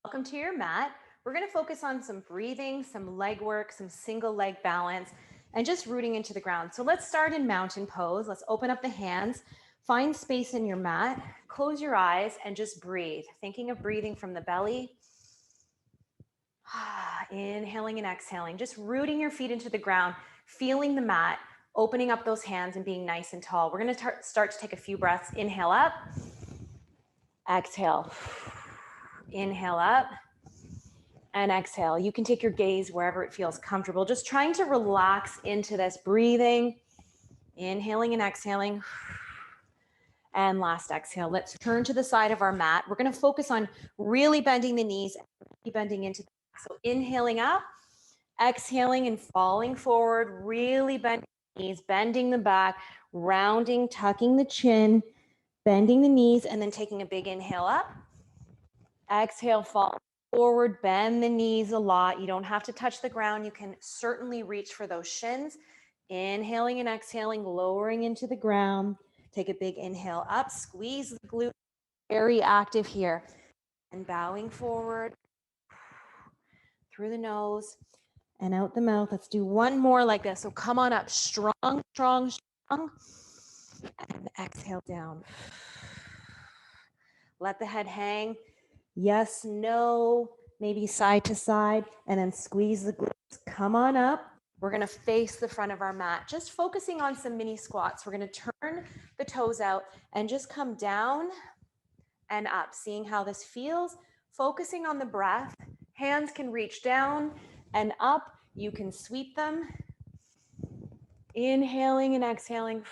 Welcome to your mat. We're going to focus on some breathing, some leg work, some single leg balance, and just rooting into the ground. So let's start in mountain pose. Let's open up the hands, find space in your mat, close your eyes, and just breathe. Thinking of breathing from the belly. Inhaling and exhaling, just rooting your feet into the ground, feeling the mat, opening up those hands and being nice and tall. We're going to start to take a few breaths. Inhale up, exhale. Inhale up and exhale. You can take your gaze wherever it feels comfortable, just trying to relax into this breathing, inhaling and exhaling. And last exhale. Let's turn to the side of our mat. We're going to focus on really bending the knees, bending into the back. So inhaling up, exhaling and falling forward, really bending the knees, bending the back, rounding, tucking the chin, bending the knees, and then taking a big inhale up. Exhale, fall forward, bend the knees a lot. You don't have to touch the ground. You can certainly reach for those shins. Inhaling and exhaling, lowering into the ground. Take a big inhale up, squeeze the glute, very active here. And bowing forward through the nose and out the mouth. Let's do one more like this. So come on up, strong, strong, strong. And exhale down. Let the head hang. Yes, no, maybe side to side, and then squeeze the glutes. Come on up. We're going to face the front of our mat, just focusing on some mini squats. We're going to turn the toes out and just come down and up, seeing how this feels, focusing on the breath. Hands can reach down and up. You can sweep them. Inhaling and exhaling.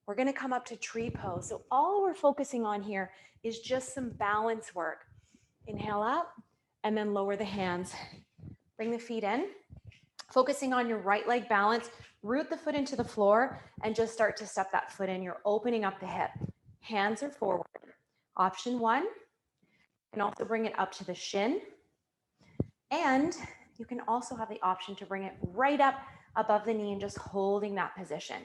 We're going to come up to tree pose. So all we're focusing on here is just some balance work. Inhale up and then lower the hands. Bring the feet in. Focusing on your right leg balance, root the foot into the floor and just start to step that foot in. You're opening up the hip. Hands are forward. Option one, and also bring it up to the shin. And you can also have the option to bring it right up above the knee and just holding that position.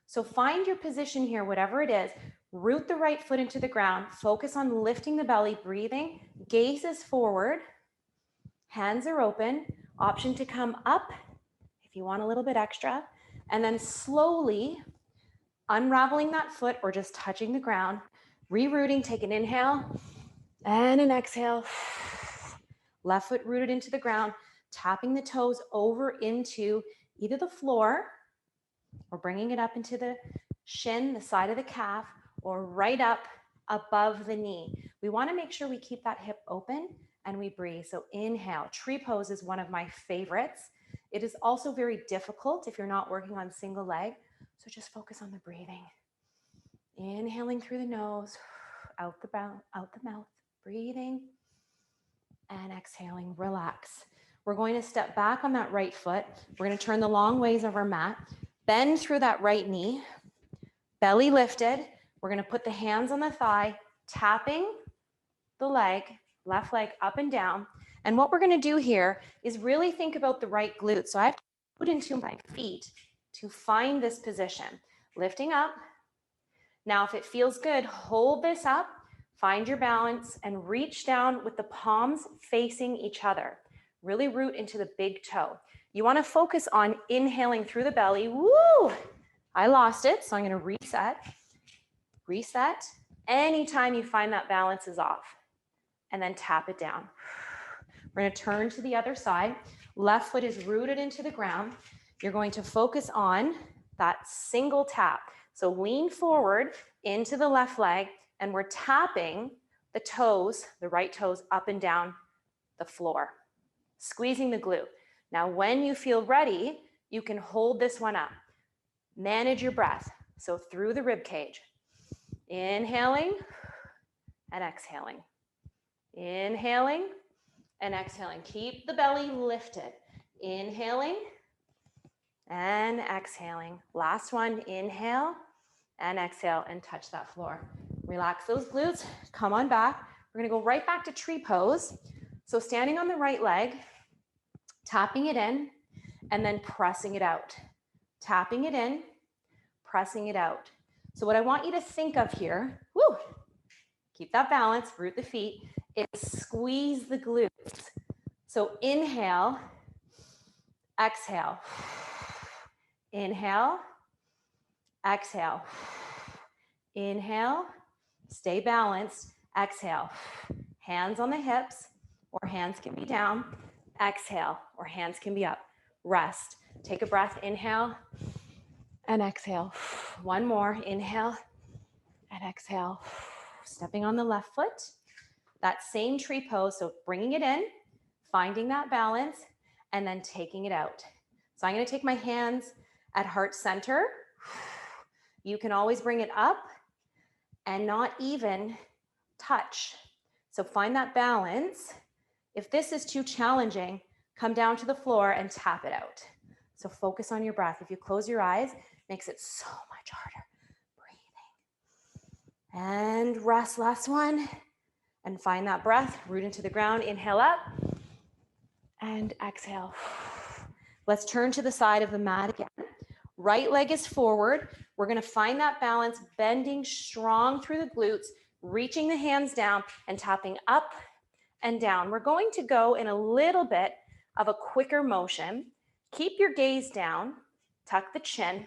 So find your position here, whatever it is. Root the right foot into the ground. Focus on lifting the belly, breathing. Gaze is forward. Hands are open. Option to come up if you want a little bit extra. And then slowly unraveling that foot or just touching the ground. Rerooting, take an inhale and an exhale. Left foot rooted into the ground. Tapping the toes over into either the floor or bringing it up into the shin, the side of the calf, or right up above the knee. We want to make sure we keep that hip open and we breathe. So inhale. Tree pose is one of my favorites. It is also very difficult if you're not working on single leg. So just focus on the breathing. Inhaling through the nose, out the mouth, breathing, and exhaling, relax. We're going to step back on that right foot. We're going to turn the long ways of our mat, bend through that right knee, belly lifted. We're going to put the hands on the thigh, tapping the leg, left leg up and down. And what we're going to do here is really think about the right glute. So I have to put into my feet to find this position. Lifting up. Now, if it feels good, hold this up, find your balance, and reach down with the palms facing each other. Really root into the big toe. You want to focus on inhaling through the belly. Woo! I lost it, so I'm going to reset. Reset. Anytime you find that balance is off. And then tap it down. We're going to turn to the other side. Left foot is rooted into the ground. You're going to focus on that single tap. So lean forward into the left leg, and we're tapping the toes, the right toes, up and down the floor, squeezing the glute. Now, when you feel ready, you can hold this one up. Manage your breath. So through the rib cage, inhaling and exhaling. Inhaling and exhaling. Keep the belly lifted. Inhaling and exhaling. Last one, inhale and exhale and touch that floor. Relax those glutes. Come on back. We're going to go right back to tree pose. So standing on the right leg, tapping it in, and then pressing it out. Tapping it in, pressing it out. So what I want you to think of here, keep that balance, root the feet, is squeeze the glutes. So inhale, exhale. Inhale, exhale. Inhale, stay balanced, exhale. Hands on the hips, or hands can be down. Exhale, or hands can be up. Rest. Take a breath, inhale and exhale. One more, inhale and exhale. Stepping on the left foot. That same tree pose, so bringing it in, finding that balance, and then taking it out. So I'm gonna take my hands at heart center. You can always bring it up and not even touch. So find that balance. If this is too challenging, come down to the floor and tap it out. So focus on your breath. If you close your eyes, it makes it so much harder. Breathing. And rest, last one. And find that breath, root into the ground, inhale up and exhale. Let's turn to the side of the mat again. Right leg is forward. We're gonna find that balance, bending strong through the glutes, reaching the hands down and tapping up and down. We're going to go in a little bit of a quicker motion. Keep your gaze down, tuck the chin,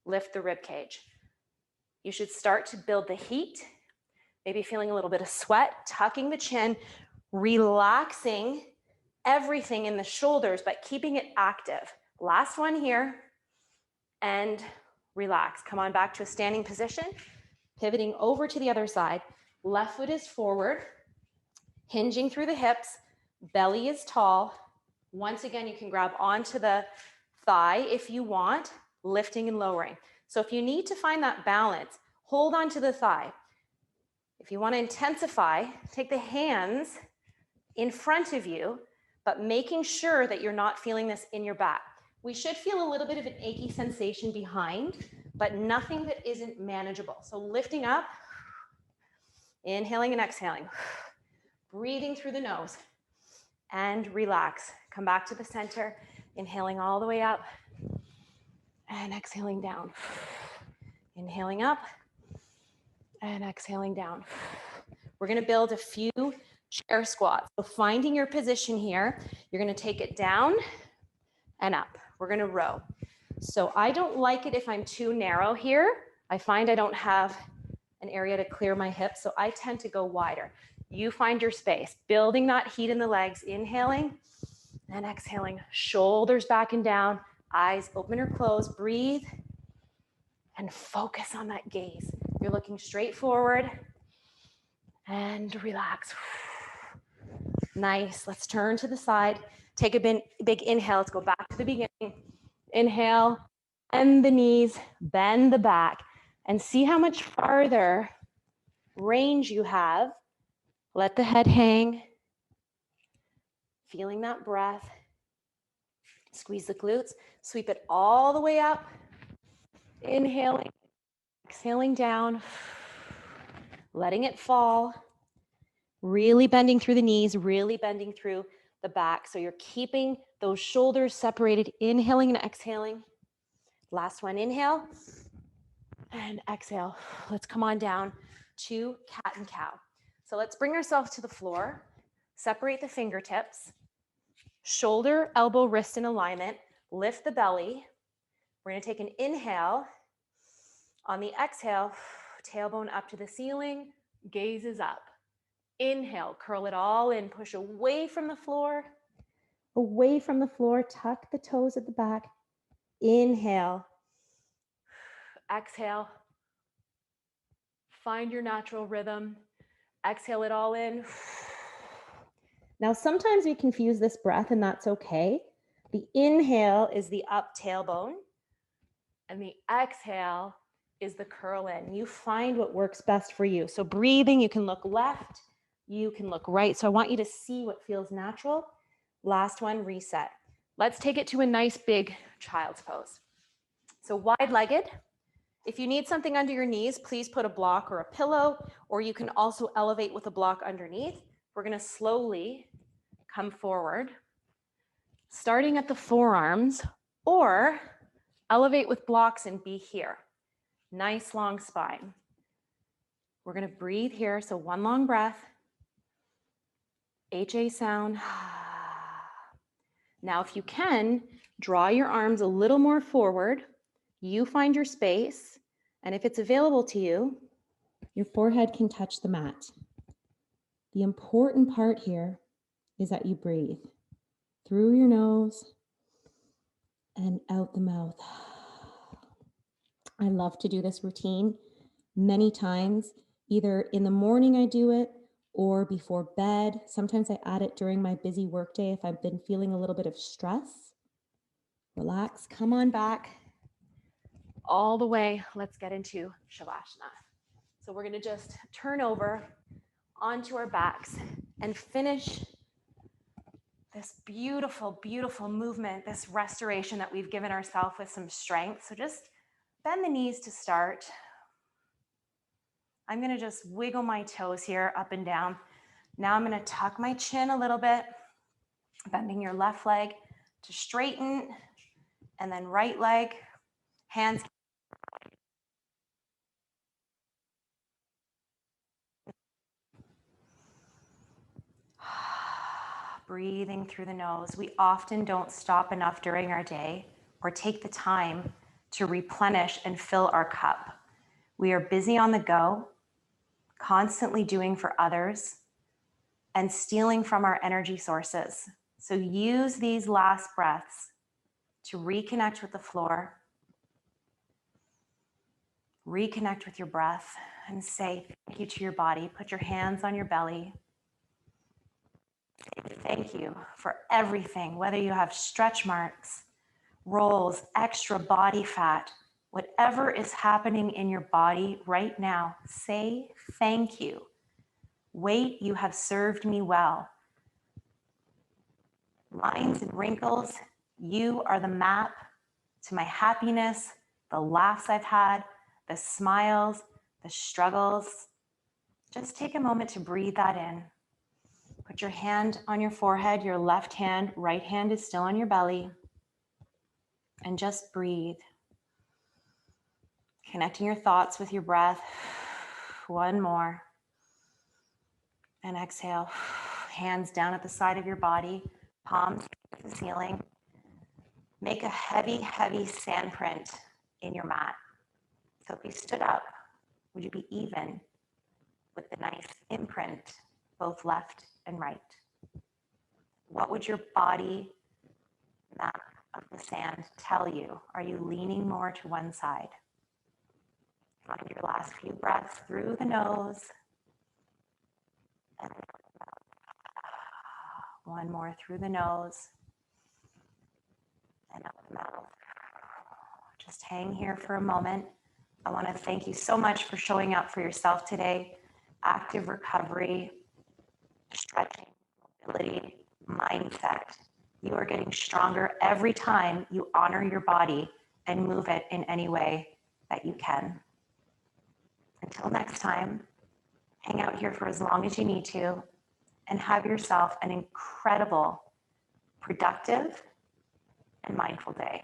lift the rib cage. You should start to build the heat, maybe feeling a little bit of sweat, tucking the chin, relaxing everything in the shoulders, but keeping it active. Last one here, and relax. Come on back to a standing position, pivoting over to the other side. Left foot is forward, hinging through the hips, belly is tall. Once again, you can grab onto the thigh if you want, lifting and lowering. So if you need to find that balance, hold on to the thigh. If you want to intensify, take the hands in front of you, but making sure that you're not feeling this in your back. We should feel a little bit of an achy sensation behind, but nothing that isn't manageable. So lifting up, inhaling and exhaling, breathing through the nose, and relax. Come back to the center, inhaling all the way up, and exhaling down. Inhaling up, and exhaling down. We're gonna build a few chair squats. So finding your position here, you're gonna take it down and up. We're gonna row. So I don't like it if I'm too narrow here. I find I don't have an area to clear my hips, so I tend to go wider. You find your space, building that heat in the legs, inhaling and exhaling, shoulders back and down, eyes open or closed, breathe and focus on that gaze. You're looking straight forward and relax. Nice, let's turn to the side. Take a big inhale, let's go back to the beginning. Inhale, bend the knees, bend the back, and see how much farther range you have. Let the head hang. Feeling that breath. Squeeze the glutes, sweep it all the way up. Inhaling, exhaling down, letting it fall. Really bending through the knees, really bending through the back. So you're keeping those shoulders separated, inhaling and exhaling. Last one, inhale and exhale. Let's come on down to cat and cow. So let's bring ourselves to the floor, separate the fingertips, shoulder, elbow, wrist in alignment, lift the belly. We're gonna take an inhale. On the exhale, tailbone up to the ceiling, gaze is up. Inhale, curl it all in, push away from the floor, tuck the toes at the back. Inhale, exhale, find your natural rhythm, exhale it all in. Now, sometimes we confuse this breath and that's okay. The inhale is the up tailbone and the exhale is the curl in. You find what works best for you. So breathing, you can look left, you can look right. So I want you to see what feels natural. Last one, reset. Let's take it to a nice big child's pose. So wide-legged. If you need something under your knees, please put a block or a pillow, or you can also elevate with a block underneath. We're gonna slowly come forward, starting at the forearms, or elevate with blocks and be here. Nice long spine. We're gonna breathe here, so one long breath. HA sound. Now, if you can, draw your arms a little more forward. You find your space, and if it's available to you, your forehead can touch the mat. The important part here is that you breathe through your nose and out the mouth. I love to do this routine many times. Either in the morning I do it or before bed. Sometimes I add it during my busy workday if I've been feeling a little bit of stress. Relax, come on back all the way. Let's get into Shavasana. So we're gonna just turn over onto our backs and finish this beautiful, beautiful movement, this restoration that we've given ourselves with some strength. So just bend the knees to start. I'm gonna just wiggle my toes here up and down. Now I'm gonna tuck my chin a little bit, bending your left leg to straighten, and then right leg, hands. Breathing through the nose. We often don't stop enough during our day or take the time to replenish and fill our cup. We are busy on the go, constantly doing for others, and stealing from our energy sources. So use these last breaths to reconnect with the floor, reconnect with your breath, and say thank you to your body. Put your hands on your belly. Thank you for everything, whether you have stretch marks, rolls, extra body fat, whatever is happening in your body right now, say thank you. Wait, you have served me well. Lines and wrinkles, you are the map to my happiness, the laughs I've had, the smiles, the struggles. Just take a moment to breathe that in. Put your hand on your forehead, your left hand, right hand is still on your belly. And just breathe. Connecting your thoughts with your breath. One more. And exhale. Hands down at the side of your body, palms to the ceiling. Make a heavy, heavy sand print in your mat. So if you stood up, would you be even with the nice imprint, both left and right? What would your body map of the sand tell you? Are you leaning more to one side? Find your last few breaths through the nose. And one more through the nose and out the mouth. Just hang here for a moment. I want to thank you so much for showing up for yourself today. Active recovery, stretching, mobility, mindset. You are getting stronger every time you honor your body and move it in any way that you can. Until next time, hang out here for as long as you need to and have yourself an incredible, productive, and mindful day.